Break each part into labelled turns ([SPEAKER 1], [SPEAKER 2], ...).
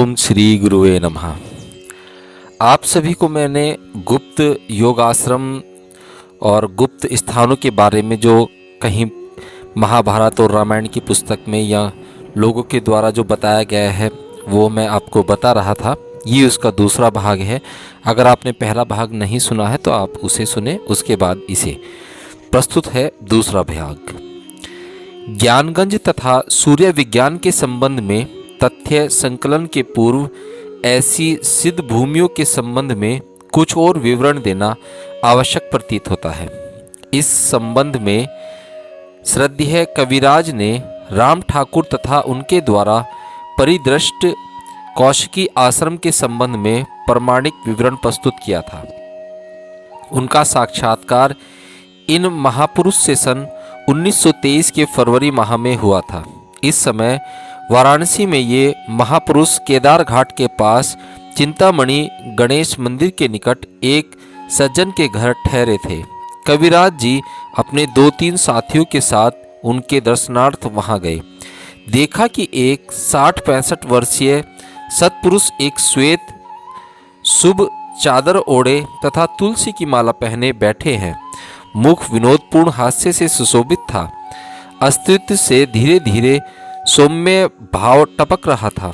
[SPEAKER 1] ओम श्री गुरुवे नमः। आप सभी को मैंने गुप्त योगाश्रम और गुप्त स्थानों के बारे में जो कहीं महाभारत और रामायण की पुस्तक में या लोगों के द्वारा जो बताया गया है वो मैं आपको बता रहा था। ये उसका दूसरा भाग है। अगर आपने पहला भाग नहीं सुना है तो आप उसे सुने, उसके बाद इसे। प्रस्तुत है दूसरा भाग। ज्ञानगंज तथा सूर्य विज्ञान के संबंध में तथ्य संकलन के पूर्व ऐसी सिद्ध भूमियों के संबंध में कुछ और विवरण देना आवश्यक प्रतीत होता है। इस संबंध में श्रद्धेय कविराज ने राम ठाकुर तथा उनके द्वारा परिदृष्ट कौशिकी आश्रम के संबंध में प्रामाणिक विवरण प्रस्तुत किया था। उनका साक्षात्कार इन महापुरुष से सन 1923 के फरवरी माह में हुआ था। इस समय वाराणसी में ये महापुरुष केदार घाट के पास चिंतामणि गणेश मंदिर के निकट एक सज्जन के घर ठहरे थे। कविराज जी अपने 2-3 साथियों के साथ उनके दर्शनार्थ वहां गए। देखा कि एक 60-65 वर्षीय सत्पुरुष एक श्वेत शुभ चादर ओढ़े तथा तुलसी की माला पहने बैठे हैं। मुख विनोदपूर्ण हास्य से सुशोभित था। अस्तित्व से धीरे धीरे सौम्य भाव टपक रहा था।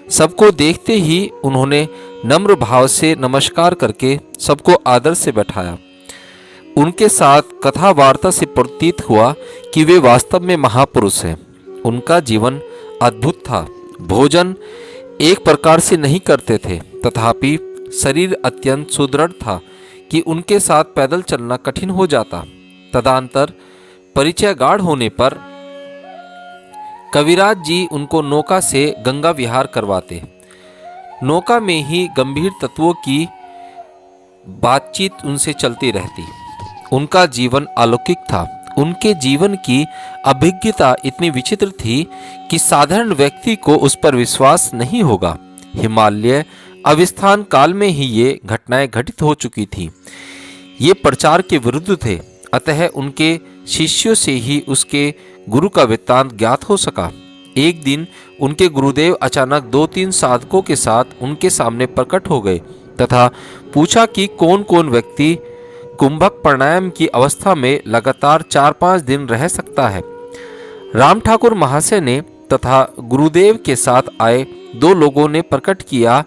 [SPEAKER 1] सबको देखते ही उन्होंने नम्र भाव से नमस्कार करके सबको आदर से बैठाया। उनके साथ कथा वार्ता से प्रतीत हुआ कि वे वास्तव में महापुरुष हैं। उनका जीवन अद्भुत था। भोजन एक प्रकार से नहीं करते थे, तथापि शरीर अत्यंत सुदृढ़ था कि उनके साथ पैदल चलना कठिन हो जाता। तदंतर परिचय गाढ़ होने पर कविराज जी उनको नौका से गंगा विहार करवाते। नौका में ही गंभीर तत्वों की बातचीत उनसे चलती रहती। उनका जीवन अलौकिक था। उनके जीवन की अभिज्ञता इतनी विचित्र थी कि साधारण व्यक्ति को उस पर विश्वास नहीं होगा। हिमालय अवस्थान काल में ही ये घटनाएं घटित हो चुकी थी। ये प्रचार के विरुद्ध थे, अतः उनके शिष्यों से ही उसके गुरु का वृत्तांत ज्ञात हो सका। एक दिन उनके गुरुदेव अचानक 2-3 साधकों के साथ उनके सामने प्रकट हो गए तथा पूछा कि कौन कौन व्यक्ति कुंभक प्राणायाम की अवस्था में लगातार 4-5 दिन रह सकता है। राम ठाकुर महाशय ने तथा गुरुदेव के साथ आए 2 लोगों ने प्रकट किया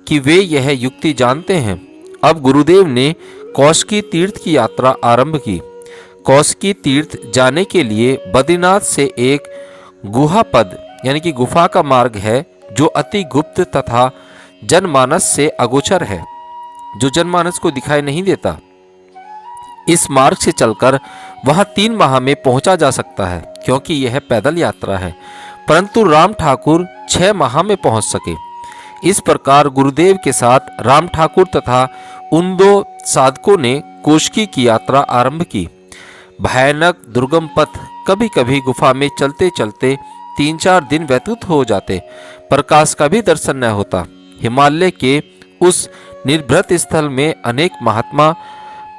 [SPEAKER 1] कि वे यह युक्ति जानते हैं। अब गुरुदेव ने कौशिकी तीर्थ की यात्रा आरंभ की। कौशिकी तीर्थ जाने के लिए बद्रीनाथ से एक गुहापद यानी कि गुफा का मार्ग है जो अति गुप्त तथा जनमानस से अगोचर है, जो जनमानस को दिखाई नहीं देता। इस मार्ग से चलकर वहां 3 माह में पहुंचा जा सकता है, क्योंकि यह पैदल यात्रा है। परंतु राम ठाकुर 6 माह में पहुंच सके। इस प्रकार गुरुदेव के साथ राम ठाकुर तथा उन 2 साधकों ने कौशिकी की यात्रा आरंभ की। भयानक दुर्गम पथ, कभी कभी गुफा में चलते चलते 3-4 दिन व्यतीत हो जाते। प्रकाश का भी दर्शन न होता। हिमालय के उस निर्भृत स्थल में अनेक महात्मा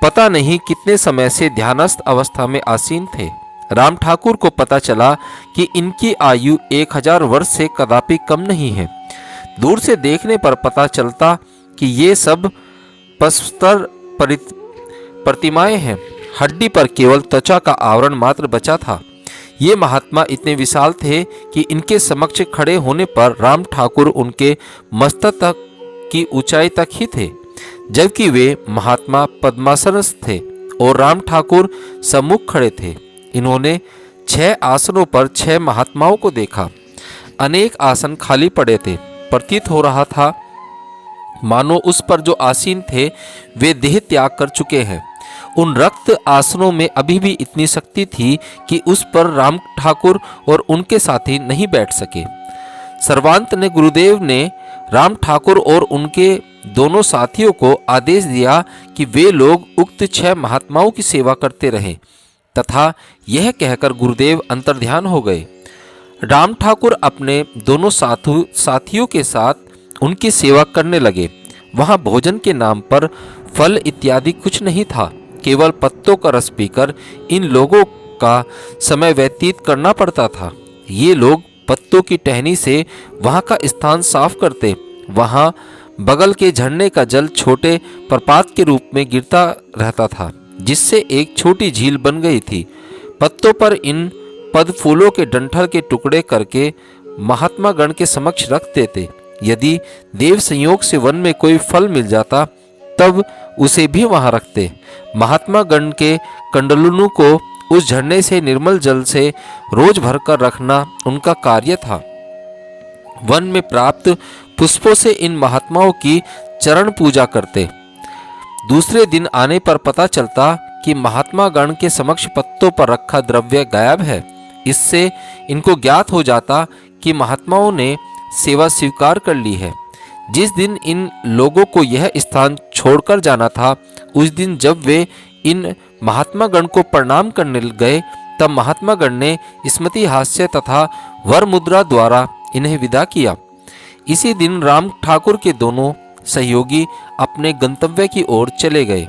[SPEAKER 1] पता नहीं कितने समय से ध्यानस्थ अवस्था में आसीन थे। राम ठाकुर को पता चला कि इनकी आयु 1000 वर्ष से कदापि कम नहीं है। दूर से देखने पर पता चलता कि ये सब पस्तर प्रतिमाएं हैं। हड्डी पर केवल त्वचा का आवरण मात्र बचा था। ये महात्मा इतने विशाल थे कि इनके समक्ष खड़े होने पर राम ठाकुर उनके मस्तक तक की ऊंचाई तक ही थे, जबकि वे महात्मा पद्मासनस्थ थे और राम ठाकुर सम्मुख खड़े थे। इन्होंने 6 आसनों पर 6 महात्माओं को देखा। अनेक आसन खाली पड़े थे। प्रतीत हो रहा था मानो उस पर जो आसीन थे वे देह त्याग कर चुके हैं। उन रक्त आसनों में अभी भी इतनी शक्ति थी कि उस पर राम ठाकुर और उनके साथी नहीं बैठ सके। सर्वांत ने गुरुदेव ने राम ठाकुर और उनके दोनों साथियों को आदेश दिया कि वे लोग उक्त 6 महात्माओं की सेवा करते रहें, तथा यह कहकर गुरुदेव अंतर्ध्यान हो गए। राम ठाकुर अपने दोनों साथियों के साथ उनकी सेवा करने लगे। वहां भोजन के नाम पर फल इत्यादि कुछ नहीं था। केवल पत्तों का रस पीकर इन लोगों का समय व्यतीत करना पड़ता था। ये लोग पत्तों की टहनी से वहां का स्थान साफ करते। वहां बगल के झरने का जल छोटे प्रपात के रूप में गिरता रहता था, जिससे एक छोटी झील बन गई थी। पत्तों पर इन पद फूलों के डंठल के टुकड़े करके महात्मा गण के समक्ष रख देते। यदि देव संयोग से वन में कोई फल मिल जाता तब उसे भी वहां रखते। महात्मा गण के कंडलुनु को उस झरने से निर्मल जल से रोज भरकर रखना उनका कार्य था। वन में प्राप्त पुष्पों से इन महात्माओं की चरण पूजा करते। दूसरे दिन आने पर पता चलता कि महात्मा गण के समक्ष पत्तों पर रखा द्रव्य गायब है। इससे इनको ज्ञात हो जाता कि महात्माओं ने सेवा स्वीकार कर ली है। जिस दिन इन लोगों को यह स्थान छोड़कर जाना था, उस दिन जब वे इन महात्मा गण को प्रणाम करने गए, तब महात्मा गण ने स्मृति हास्य तथा वर मुद्रा द्वारा इन्हें विदा किया। इसी दिन राम ठाकुर के दोनों सहयोगी अपने गंतव्य की ओर चले गए।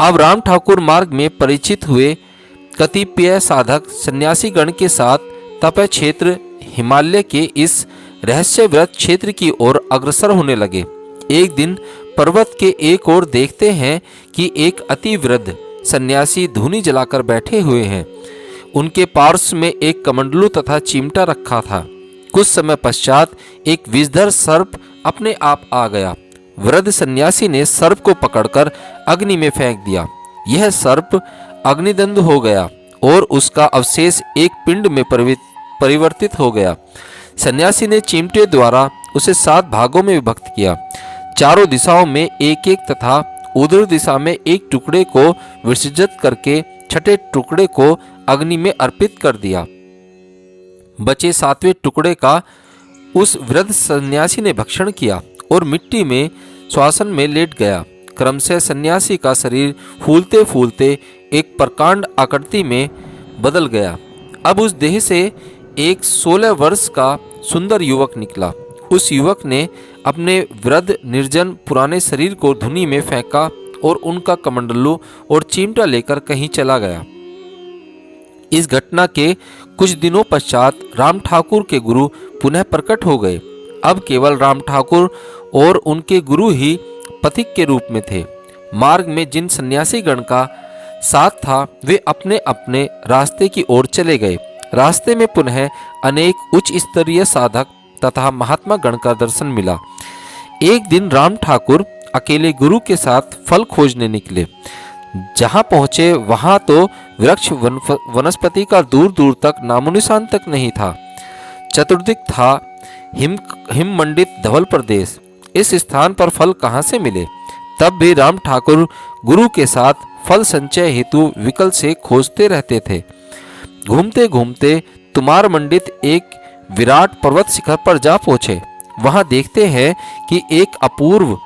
[SPEAKER 1] अब राम ठाकुर मार्ग में परिचित हुए कतिपय साधक सन्यासी गण के साथ तप क्षेत्र हिमालय के इस रहस्यव्रत क्षेत्र की ओर अग्रसर होने लगे। एक दिन पर्वत के एक ओर देखते हैं कि एक अति वृद्ध सन्यासी धूनी जलाकर बैठे हुए हैं। उनके पार्श्व में एक कमंडलू तथा चिमटा रखा था। कुछ समय पश्चात एक विषधर सर्प अपने आप आ गया। वृद्ध सन्यासी ने सर्प को पकड़कर अग्नि में फेंक दिया। यह सर्प अग्निदग्ध हो गया और उसका अवशेष एक पिंड में परिवर्तित हो गया। सन्यासी ने चिमटे द्वारा उसे 7 भागों में विभक्त किया। चारों दिशाओं में एक एक तथा उधर दिशा में एक टुकड़े को विसर्जित करके छठे टुकड़े को अग्नि में अर्पित कर दिया। बचे 7वें टुकड़े का उस वृद्ध सन्यासी ने भक्षण किया और मिट्टी में श्वासन में लेट गया। क्रमशः सन्यासी का शरीर फूलते फूलते एक प्रकांड आकृति में बदल गया। अब उस देह से एक 16 वर्ष का सुंदर युवक निकला। उस युवक ने अपने वृद्ध निर्जन पुराने शरीर को धुनी में फेंका और उनका कमंडलू और चिमटा लेकर कहीं चला गया। इस घटना के कुछ दिनों पश्चात राम ठाकुर के गुरु पुनः प्रकट हो गए। अब केवल राम ठाकुर और उनके गुरु ही पथिक के रूप में थे। मार्ग में जिन सन्यासी गण का साथ था वे अपने अपने रास्ते की ओर चले गए। रास्ते में पुनः अनेक उच्च स्तरीय साधक तथा महात्मा गण का दर्शन मिला। एक दिन राम ठाकुर अकेले गुरु के साथ फल खोजने निकले। जहां पहुंचे वहां तो वृक्ष वनस्पति का दूर दूर तक नामोनिशान तक नहीं था। चतुर्दिक था हिम मंडित धवल प्रदेश। इस स्थान पर फल कहां से मिले? तब भी राम ठाकुर गुरु के साथ फल संचय हेतु विकल से खोजते रहते थे। घूमते घूमते तुमार मंडित एक विराट पर्वत शिखर पर जा पहुंचे। वहां देखते हैं कि एक अपूर्व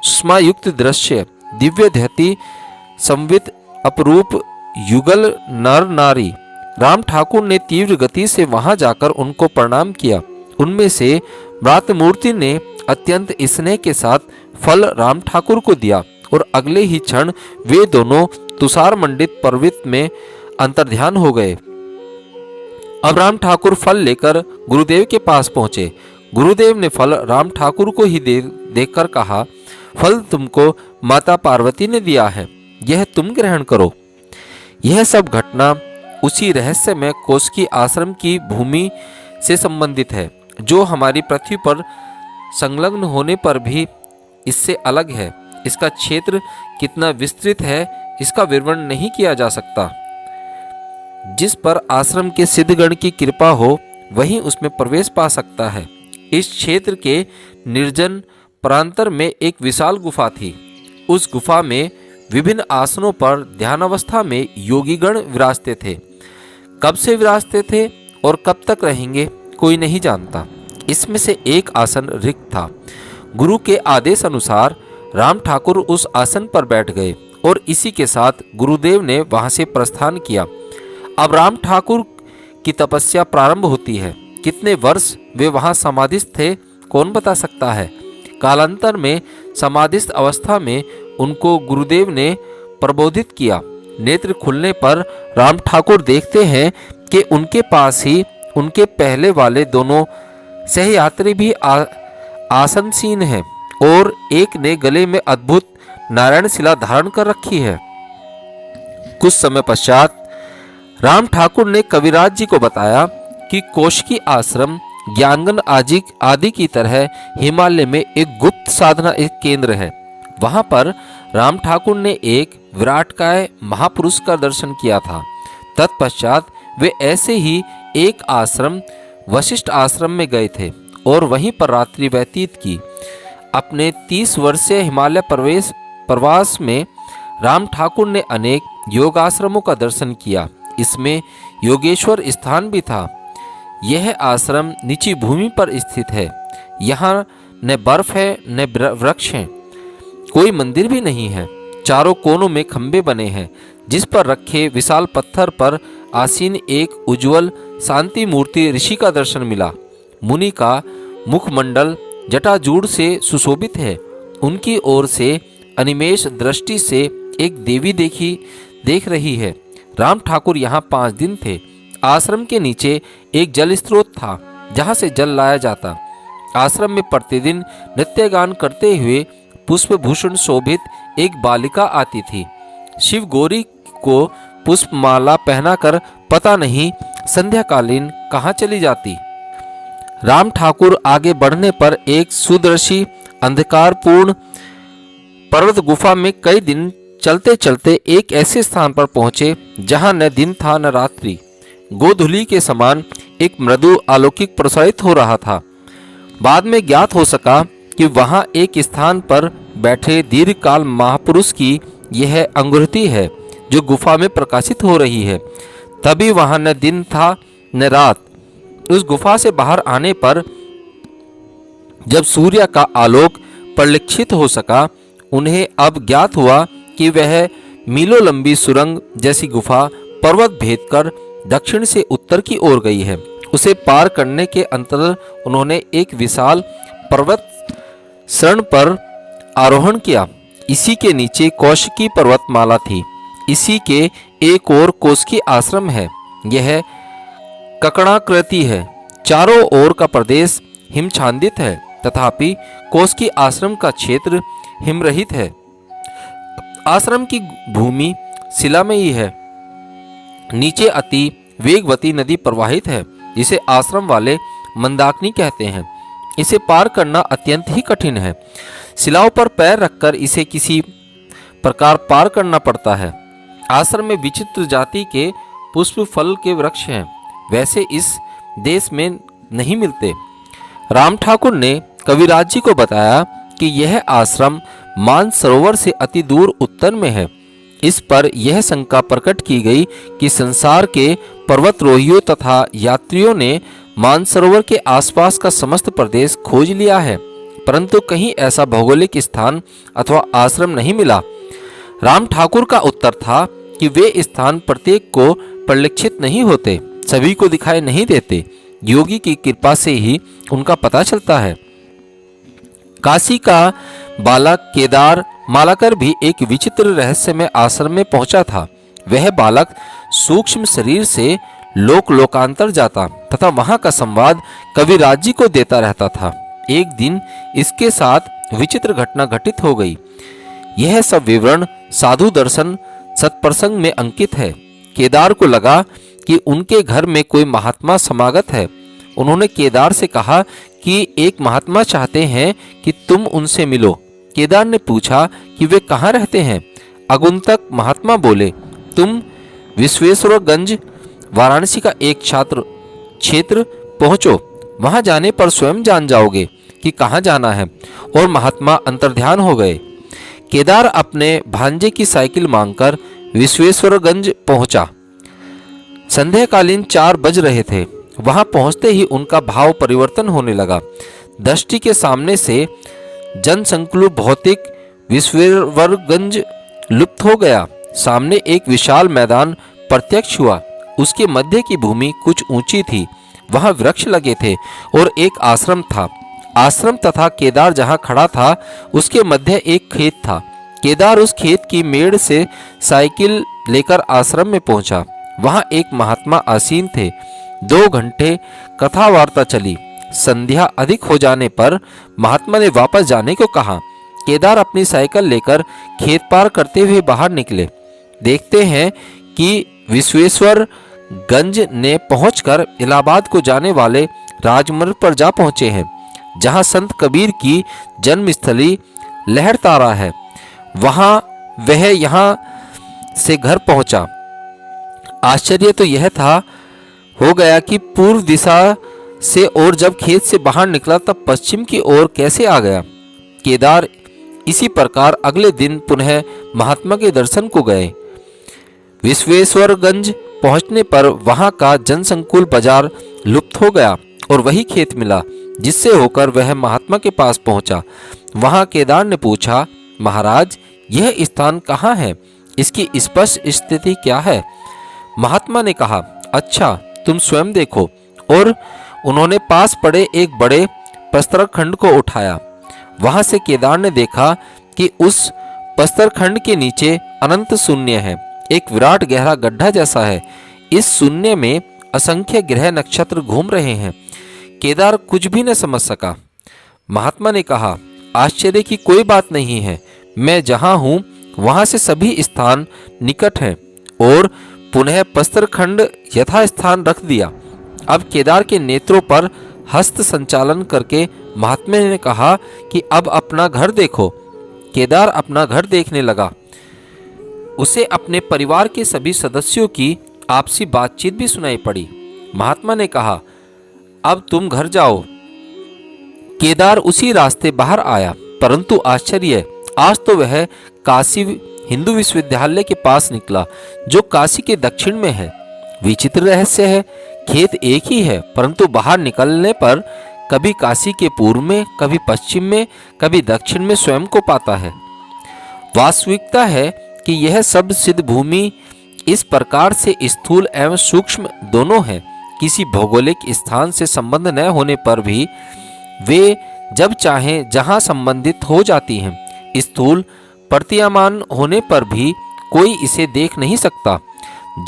[SPEAKER 1] सुषमायुक्त दृश्य, दिव्य ध्यति संवित अपरूप युगल नर नारी। राम ठाकुर ने तीव्र गति से वहां जाकर उनको प्रणाम किया। उनमें से व्रातमूर्ति ने अत्यंत स्नेह के साथ फल राम ठाकुर को दिया और अगले ही क्षण वे दोनों तुषार मंडित पर्वत में अंतर्ध्यान हो गए। अब राम ठाकुर फल लेकर गुरुदेव के पास पहुंचे। गुरुदेव ने फल राम ठाकुर को ही देखकर कहा, फल तुमको माता पार्वती ने दिया है, यह तुम ग्रहण करो। यह सब घटना उसी रहस्यमय कोसकी आश्रम की भूमि से संबंधित है, जो हमारी पृथ्वी पर संलग्न होने पर भी इससे अलग है। इसका क्षेत्र कितना विस्तृत है इसका विवरण नहीं किया जा सकता। जिस पर आश्रम के सिद्धगण की कृपा हो वही उसमें प्रवेश पा सकता है। इस क्षेत्र के निर्जन प्रांतर में एक विशाल गुफा थी। उस गुफा में विभिन्न आसनों पर ध्यानावस्था में योगीगण विराजते थे। कब से विराजते थे और कब तक रहेंगे कोई नहीं जानता। इसमें से एक आसन रिक्त था। गुरु के आदेश अनुसार राम ठाकुर उस आसन पर बैठ गए और इसी के साथ गुरुदेव ने वहां से प्रस्थान किया। अब राम ठाकुर की तपस्या प्रारंभ होती है। कितने वर्ष वे वहां समाधिस्थ थे कौन बता सकता है। कालांतर में समाधिस्थ अवस्था में उनको गुरुदेव ने प्रबोधित किया। नेत्र खुलने पर राम ठाकुर देखते हैं कि उनके पास ही उनके पहले वाले दोनों सहयात्री भी आसनसीन हैं और एक ने गले में अद्भुत नारायण शिला धारण कर रखी है। कुछ समय पश्चात राम ठाकुर ने कविराज जी को बताया कि कौशिकी आश्रम ज्ञानगन आदि की तरह हिमालय में एक गुप्त साधना एक केंद्र है। वहां पर राम ठाकुर ने एक विराटकाय महापुरुष का दर्शन किया था। तत्पश्चात वे ऐसे ही एक आश्रम वशिष्ठ आश्रम में गए थे और वहीं पर रात्रि व्यतीत की। अपने 30 वर्षीय हिमालय प्रवास में राम ठाकुर ने अनेक योगाश्रमों का दर्शन किया। इसमें योगेश्वर स्थान भी था। यह आश्रम नीची भूमि पर स्थित है। यहाँ न बर्फ है न वृक्ष हैं, कोई मंदिर भी नहीं है। चारों कोनों में खंबे बने हैं जिस पर रखे विशाल पत्थर पर आसीन एक उज्जवल शांति मूर्ति ऋषि का दर्शन मिला। मुनि का मुखमंडल जटाजूड़ से सुशोभित है। उनकी ओर से अनिमेष दृष्टि से एक देवी देख रही है। राम ठाकुर यहाँ 5 दिन थे। आश्रम के नीचे एक जल स्रोत था जहाँ से जल लाया जाता। आश्रम में प्रतिदिन नृत्य गान करते हुए पुष्पभूषण शोभित एक बालिका आती थी। शिव गौरी को पुष्पमाला पहनाकर पता नहीं संध्याकालीन कहाँ चली जाती। राम ठाकुर आगे बढ़ने पर एक सुदर्शी अंधकारपूर्ण पर्वत गुफा में कई दिन चलते चलते एक ऐसे स्थान पर पहुंचे जहां न दिन था न रात्रि। गोधूली के समान एक मृदु अलौकिक प्रसारित हो रहा था। बाद में ज्ञात हो सका कि वहां एक स्थान पर बैठे दीर्घकाल महापुरुष की यह अंगुरती है जो गुफा में प्रकाशित हो रही है। तभी वहां न दिन था न रात। उस गुफा से बाहर आने पर जब सूर्य का आलोक परिलक्षित हो सका, उन्हें अब ज्ञात हुआ कि वह मीलों लंबी सुरंग जैसी गुफा पर्वत भेद कर दक्षिण से उत्तर की ओर गई है। उसे पार करने के अंतर उन्होंने एक विशाल पर्वत शृंग पर आरोहण किया। इसी के नीचे कौशिकी पर्वतमाला थी। इसी के एक और कौशिकी आश्रम है। यह ककड़ाकृति है। चारों ओर का प्रदेश हिमछादित है, तथापि कौशिकी आश्रम का क्षेत्र हिमरहित है। आश्रम की भूमि शिलामयी है। नीचे अति वेगवती नदी प्रवाहित है जिसे आश्रम वाले मंदाकिनी कहते हैं। इसे पार करना अत्यंत ही कठिन है। शिलाओं पर पैर रखकर इसे किसी प्रकार पार करना पड़ता है। आश्रम में विचित्र जाति के पुष्प फल के वृक्ष हैं, वैसे इस देश में नहीं मिलते। राम ठाकुर ने कविराज जी को बताया कि यह आश्रम मानसरोवर से अति दूर उत्तर में है। इस पर यह शंका प्रकट की गई कि संसार के पर्वतरोहियों तथा यात्रियों ने मानसरोवर के आसपास का समस्त प्रदेश खोज लिया है, परंतु कहीं ऐसा भौगोलिक स्थान अथवा आश्रम नहीं मिला। राम ठाकुर का उत्तर था कि वे स्थान प्रत्येक को परिलक्षित नहीं होते, सभी को दिखाई नहीं देते। योगी की कृपा से ही उनका पता चलता है। काशी का बालक केदार मालाकर भी एक विचित्र रहस्यमय आश्रम में पहुंचा था। वह बालक सूक्ष्म शरीर से लोकांतर जाता तथा वहां का संवाद कविराज जी को देता रहता था। एक दिन इसके साथ विचित्र घटना घटित हो गई। यह सब विवरण साधु दर्शन सत्प्रसंग में अंकित है। केदार को लगा कि उनके घर में कोई महात्मा समागत है। उन्होंने केदार से कहा कि एक महात्मा चाहते हैं कि तुम उनसे मिलो। केदार ने पूछा कि वे कहाँ रहते हैं। आगंतुक महात्मा बोले, तुम विश्वेश्वरगंज वाराणसी का एक क्षेत्र पहुंचो। वहां जाने पर स्वयं जान जाओगे कि कहाँ जाना है। और महात्मा अंतर्ध्यान हो गए। केदार अपने भांजे की साइकिल मांगकर विश्वेश्वरगंज पहुंचा। संध्याकालीन 4 बज रहे थे। वहां पहुंचते ही उनका भाव परिवर्तन होने लगा। दृष्टि के सामने से जनसंकुल भौतिक विश्वेश्वरगंज लुप्त हो गया। सामने एक विशाल मैदान प्रत्यक्ष हुआ। उसके मध्य की भूमि कुछ ऊंची थी। वहां वृक्ष लगे थे और एक आश्रम था। आश्रम तथा केदार जहां खड़ा था उसके मध्य एक खेत था। केदार उस खेत की मेड़ से साइकिल लेकर आश्रम में पहुंचा। वहां एक महात्मा आसीन थे। 2 घंटे कथा वार्ता चली। संध्या अधिक हो जाने पर महात्मा ने वापस जाने को कहा। केदार अपनी साइकिल लेकर खेत पार करते हुए बाहर निकले। देखते हैं कि विश्वेश्वर गंज ने पहुंचकर इलाहाबाद को जाने वाले राजमार्ग पर जा पहुंचे हैं, जहां संत कबीर की जन्मस्थली लहरतारा है। वहां वह यहां से घर पहुंचा। आश्चर्य तो यह था हो गया कि पूर्व दिशा से और जब खेत से बाहर निकला तब पश्चिम की ओर कैसे आ गया। केदार इसी प्रकार अगले दिन पुनः महात्मा के दर्शन को गए। विश्वेश्वरगंज पहुंचने पर वहां का जनसंकुल बाजार लुप्त हो गया और वही खेत मिला जिससे होकर वह महात्मा के पास पहुंचा। वहां केदार ने पूछा, महाराज यह स्थान कहाँ है, इसकी स्पष्ट स्थिति क्या है? महात्मा ने कहा, अच्छा तुम स्वयं देखो। और उन्होंने पास पड़े एक बड़े प्रस्तर खंड को उठाया। वहां से केदार ने देखा कि उस प्रस्तर खंड के नीचे अनंत शून्य है, एक विराट गहरा गड्ढा जैसा है। इस शून्य में असंख्य ग्रह नक्षत्र घूम रहे हैं। केदार कुछ भी न समझ सका। महात्मा ने कहा, आश्चर्य की कोई बात नहीं है, मैं जहां हूं वहां से सभी स्थान निकट हैं। और पुनः प्रस्तर खंड यथास्थान रख दिया। अब केदार के नेत्रों पर हस्त संचालन करके महात्मा ने कहा कि अब अपना घर देखो। केदार अपना घर देखने लगा। उसे अपने परिवार के सभी सदस्यों की आपसी बातचीत भी सुनाई पड़ी। महात्मा ने कहा, अब तुम घर जाओ। केदार उसी रास्ते बाहर आया, परंतु आश्चर्य, आज तो वह काशी हिंदू विश्वविद्यालय के पास निकला, जो काशी के दक्षिण में है। विचित्र रहस्य है, खेत एक ही है, परंतु बाहर निकलने पर कभी काशी के पूर्व में, कभी पश्चिम में, कभी दक्षिण में स्वयं को पाता है। वास्तविकता है कि यह सब सिद्ध भूमि इस प्रकार से स्थूल एवं सूक्ष्म दोनों है। किसी भौगोलिक स्थान से संबंध न होने पर भी वे जब चाहें जहां संबंधित हो जाती हैं। स्थूल प्रतीयमान होने पर भी कोई इसे देख नहीं सकता।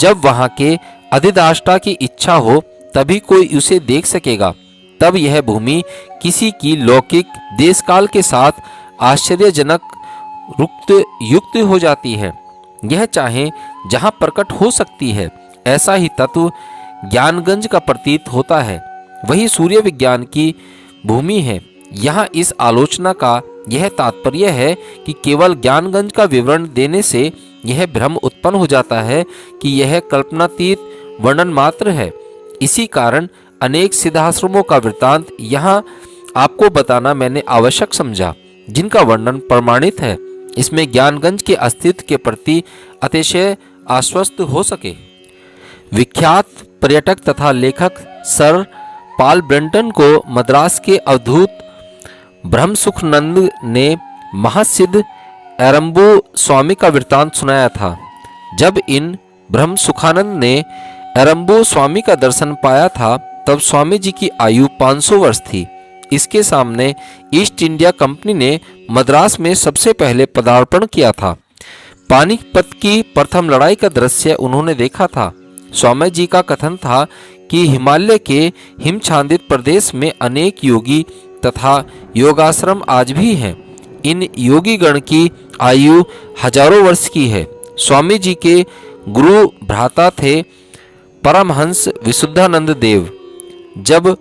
[SPEAKER 1] जब वहां के अधिष्ठाता की इच्छा हो तभी कोई उसे देख सकेगा। तब यह भूमि किसी की लौकिक देशकाल के साथ आश्चर्यजनक युक्त हो जाती है। यह चाहे जहां प्रकट हो सकती है। ऐसा ही तत्व ज्ञानगंज का प्रतीत होता है। वही सूर्य विज्ञान की भूमि है। यहाँ इस आलोचना का यह तात्पर्य है कि केवल ज्ञानगंज का विवरण देने से यह भ्रम उत्पन्न हो जाता है कि यह कल्पनातीत वर्णन मात्र है। इसी कारण अनेक सिद्धाश्रमों का वृत्तांत यहाँ आपको बताना मैंने आवश्यक समझा, जिनका वर्णन प्रमाणित है। इसमें ज्ञानगंज के अस्तित्व के प्रति अतिशय आश्वस्त हो सके। विख्यात पर्यटक तथा लेखक सर पॉल ब्रेंटन को मद्रास के अवधूत ब्रह्मसुखानंद ने महासिद्ध एरंबो स्वामी का वृत्तांत सुनाया था। जब इन ब्रह्मसुखानंद ने एरंबो स्वामी का दर्शन पाया था तब स्वामी जी की आयु 500 वर्ष थी। इसके सामने ईस्ट इंडिया कंपनी ने मद्रास में सबसे पहले पदार्पण किया था। पानीपत की प्रथम लड़ाई का दृश्य उन्होंने देखा था। स्वामी जी का कथन था कि हिमालय के हिमछादित प्रदेश में अनेक योगी तथा योगाश्रम आज भी हैं। इन योगी गण की आयु हजारों वर्ष की है। स्वामी जी के गुरु भ्राता थे परमहंस विशुद्धानंद देव। जब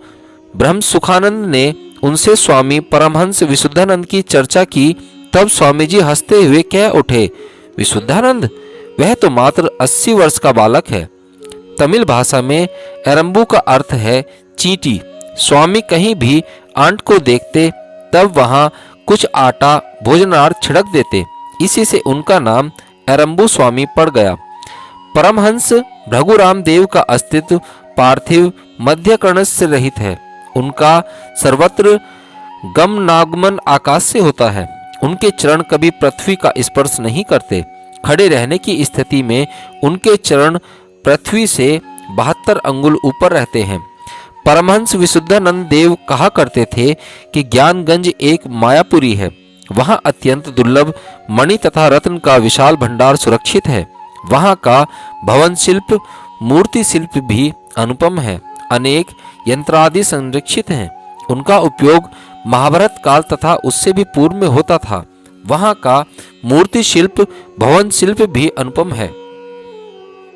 [SPEAKER 1] ब्रह्मसुखानंद ने उनसे स्वामी परमहंस विशुद्धानंद की चर्चा की तब स्वामी जी हंसते हुए कह उठे, विशुद्धानंद, वह तो मात्र 80 वर्ष का बालक है। तमिल भाषा में एरंबू का अर्थ है चींटी। स्वामी कहीं भी आंट को देखते तब वहां कुछ आटा भोजनार्थ छिड़क देते। इसी से उनका नाम एरंबू स्वामी पड़ गया। परमहंस भृगुराम देव का अस्तित्व पार्थिव मध्यकर्ण से रहित है। उनका सर्वत्र गमनागमन आकाश से होता है। उनके चरण कभी पृथ्वी का स्पर्श नहीं करते। खड़े रहने की स्थिति में उनके चरण पृथ्वी से 72 अंगुल ऊपर रहते हैं। परमहंस विशुद्धानंद देव कहा करते थे कि ज्ञानगंज एक मायापुरी है। वहां अत्यंत दुर्लभ मणि तथा रत्न का विशाल भंडार सुरक्षित है। वहां का भवन शिल्प, मूर्ति शिल्प भी अनुपम है अनेक यंत्रादि संरक्षित हैं। उनका उपयोग महाभारत काल तथा उससे भी पूर्व में होता था। वहाँ का मूर्ति शिल्प, भवन शिल्प भी अनुपम है।